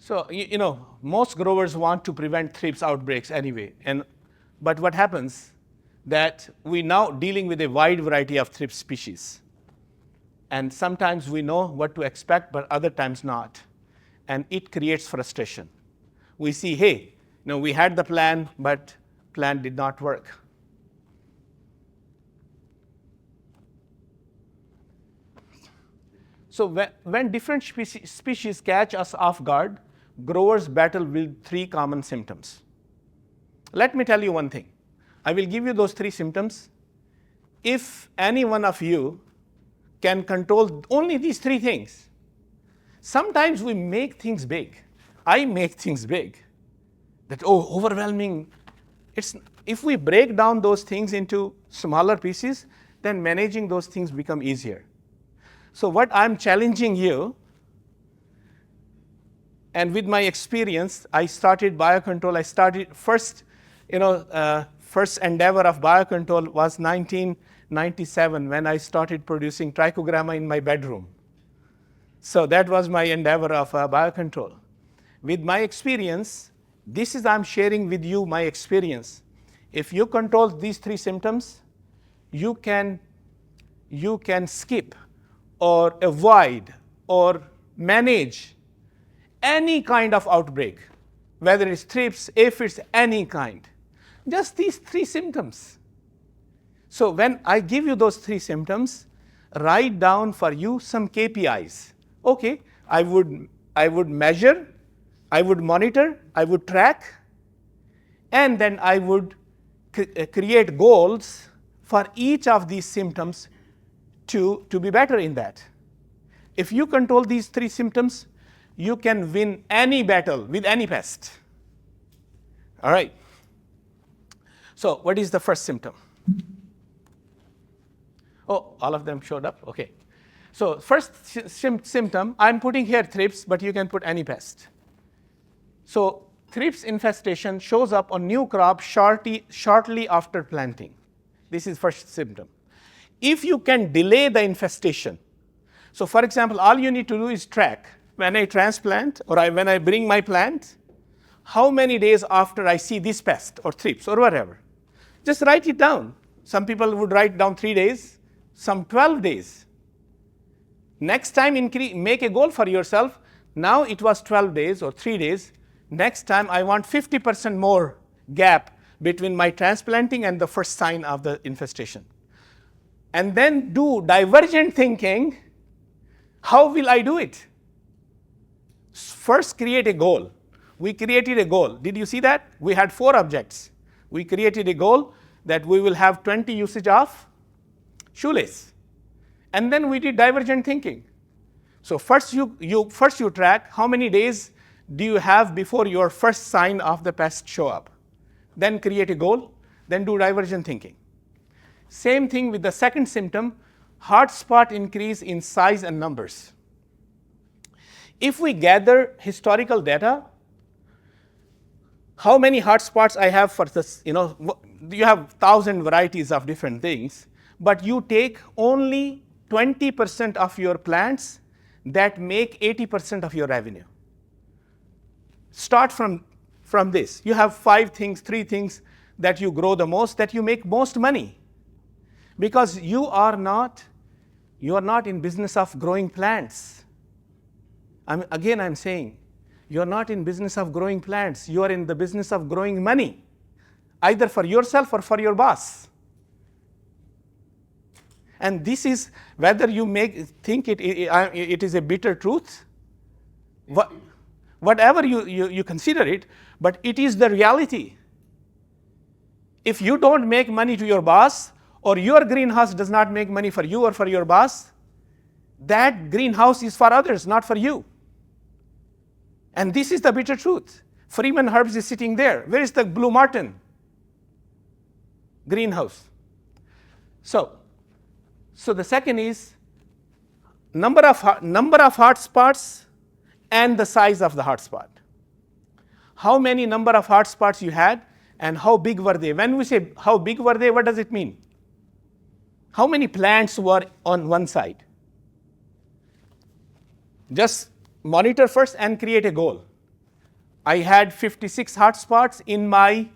So, most growers want to prevent thrips outbreaks anyway. But what happens that we now dealing with a wide variety of thrips species. And sometimes we know what to expect, but other times not. And it creates frustration. We see, hey, we had the plan, but plan did not work. So when different species catch us off guard, growers battle with 3 common symptoms. Let me tell you one thing. I will give you those 3 symptoms. If any one of you can control only these 3 things, sometimes we make things big. I make things big. That, overwhelming. If we break down those things into smaller pieces, then managing those things become easier. So what I'm challenging you, and with my experience, I started Biocontrol. I started first endeavor of Biocontrol was 1997 when I started producing trichogramma in my bedroom. So that was my endeavor of Biocontrol. With my experience, I'm sharing with you my experience. If you control these 3 symptoms, you can skip or avoid or manage any kind of outbreak, whether it's thrips, aphids, any kind. Just these 3 symptoms. So when I give you those 3 symptoms, write down for you some KPIs. Okay, I would measure, I would monitor, I would track, and then I would create goals for each of these symptoms to be better in that. If you control these 3 symptoms, you can win any battle with any pest. All right. So what is the first symptom? Oh, all of them showed up? Okay. So first symptom, I'm putting here thrips, but you can put any pest. So thrips infestation shows up on new crop shortly after planting. This is first symptom. If you can delay the infestation, so for example, all you need to do is track when I transplant or when I bring my plant, how many days after I see this pest or thrips or whatever. Just write it down. Some people would write down 3 days, some 12 days. Next time, make a goal for yourself. Now it was 12 days or 3 days. Next time, I want 50% more gap between my transplanting and the first sign of the infestation. And then do divergent thinking. How will I do it? First, create a goal. We created a goal. Did you see that? We had 4 objects. We created a goal that we will have 20 usage of shoelace. And then we did divergent thinking. So first you track how many days do you have before your first sign of the pest show up. Then create a goal, then do divergent thinking. Same thing with the second symptom, hotspot increase in size and numbers. If we gather historical data, how many hotspots I have for this, you have 1,000 varieties of different things, but you take only 20% of your plants that make 80% of your revenue. Start from this. You have 5 things, 3 things that you grow the most, that you make most money. Because you are not in business of growing plants. I'm saying, you're not in business of growing plants. You are in the business of growing money, either for yourself or for your boss. And this is whether you think it is a bitter truth, whatever you consider it, but it is the reality. If you don't make money to your boss, or your greenhouse does not make money for you or for your boss, that greenhouse is for others, not for you. And this is the bitter truth. Freeman Herbs is sitting there. Where is the Blue Martin greenhouse? So the second is number of hotspots and the size of the hotspot. How many number of hotspots you had and how big were they? When we say how big were they, what does it mean? How many plants were on one side? Just monitor first and create a goal. I had 56 hotspots in my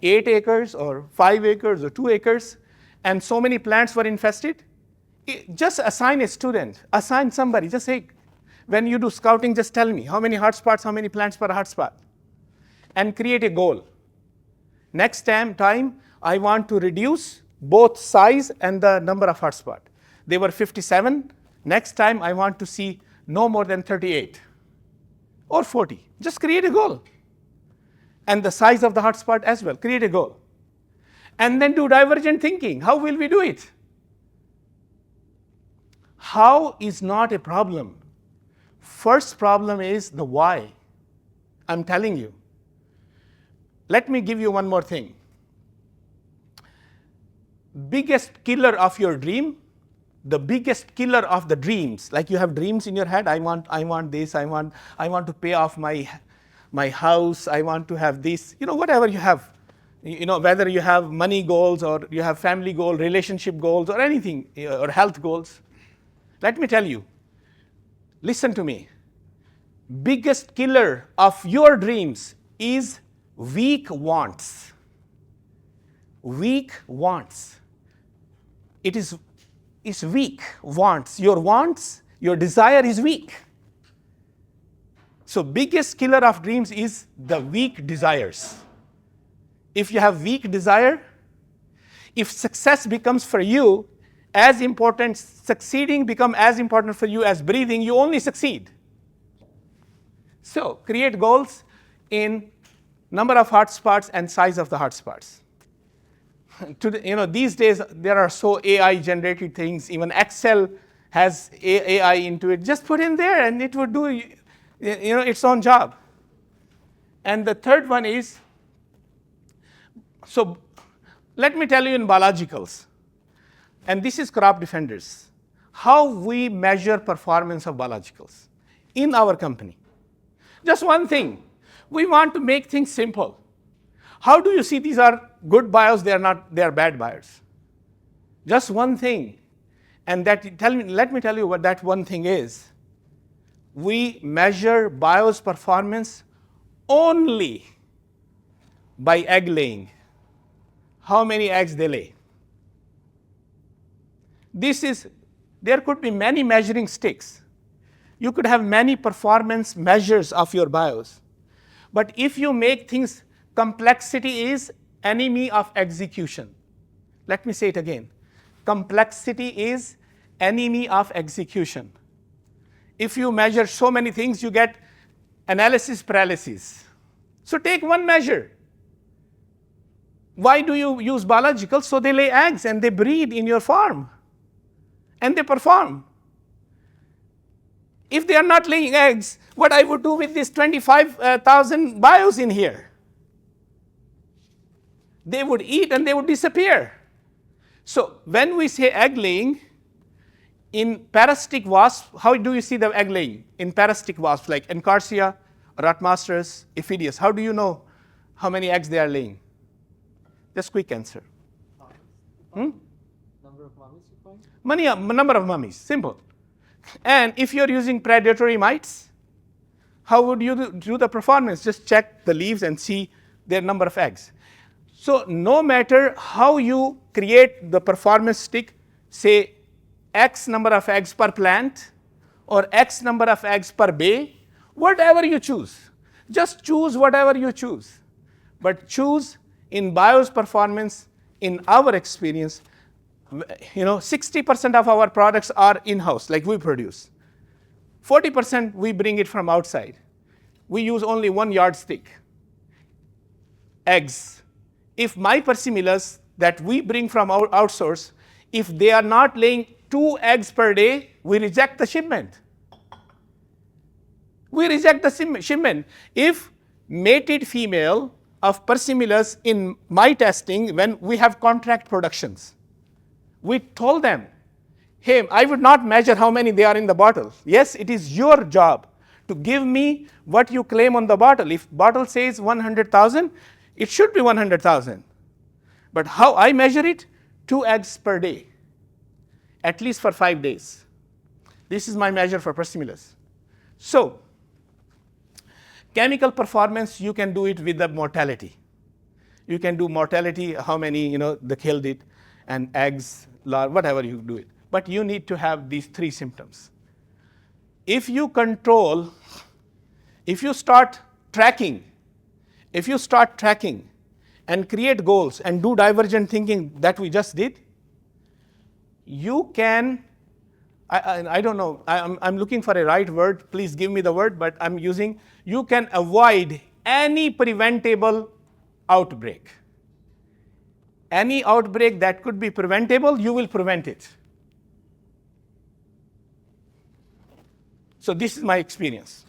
8 acres or 5 acres or 2 acres, and so many plants were infested. Just assign a student, assign somebody, just say, when you do scouting, just tell me how many hotspots, how many plants per hotspot, and create a goal. Next time, I want to reduce both size and the number of hotspots. They were 57. Next time, I want to see no more than 38 or 40. Just create a goal. And the size of the hotspot as well, create a goal. And then do divergent thinking. How will we do it? How is not a problem. First problem is the why. I'm telling you. Let me give you one more thing. Biggest killer of your dream, the biggest killer of the dreams, like you have dreams in your head, I want this, I want to pay off my house, I want to have this, whatever you have, whether you have money goals or you have family goals, relationship goals or anything, or health goals. Let me tell you, listen to me. Biggest killer of your dreams is weak wants. Weak wants. It is weak wants. Your desire is weak. So biggest killer of dreams is the weak desires. If you have weak desire, if success becomes for you as important, succeeding become as important for you as breathing, you only succeed. So create goals in number of hotspots and size of the hotspots. These days there are so AI-generated things. Even Excel has AI into it. Just put in there, and it would do its own job. And the third one is, so let me tell you in biologicals, and this is crop defenders, how we measure performance of biologicals in our company. Just one thing. We want to make things simple. How do you see these are good bios, they are bad bios? Just one thing. And let me tell you what that one thing is. We measure bios performance only by egg laying. How many eggs they lay. There could be many measuring sticks. You could have many performance measures of your bios. But if you make things, complexity is enemy of execution. Let me say it again. Complexity is enemy of execution. If you measure so many things, you get analysis paralysis. So take one measure. Why do you use biologicals? So they lay eggs and they breed in your farm. And they perform. If they are not laying eggs, what I would do with these 25,000 bios in here? They would eat and they would disappear. So when we say egg laying, in parasitic wasps, how do you see the egg laying? In parasitic wasps like Encarsia, Rotmasters, Ephidius, how do you know how many eggs they are laying? Just quick answer. Number of mummies you find? Number of mummies, simple. And if you're using predatory mites, how would you do the performance? Just check the leaves and see their number of eggs. So no matter how you create the performance stick, say X number of eggs per plant or X number of eggs per bay, whatever you choose. Just choose whatever you choose. But choose in BIOS performance, in our experience, 60% of our products are in-house, like we produce. 40% we bring it from outside. We use only one yardstick. Eggs. If my persimillas that we bring from our outsource, if they are not laying 2 eggs per day, we reject the shipment. We reject the shipment. If mated female of persimillas in my testing, when we have contract productions, we told them, hey, I would not measure how many they are in the bottle. Yes, it is your job to give me what you claim on the bottle. If bottle says 100,000, it should be 100,000. But how I measure it? 2 eggs per day, at least for 5 days. This is my measure for persimillas. So Chemical performance, you can do it with the mortality. You can do mortality, how many, they killed it, and eggs, whatever you do it. But you need to have these 3 symptoms. If you start tracking and create goals and do divergent thinking that we just did, you can, I don't know, I'm looking for a right word, please give me the word, but I'm using, you can avoid any preventable outbreak. Any outbreak that could be preventable, you will prevent it. So this is my experience.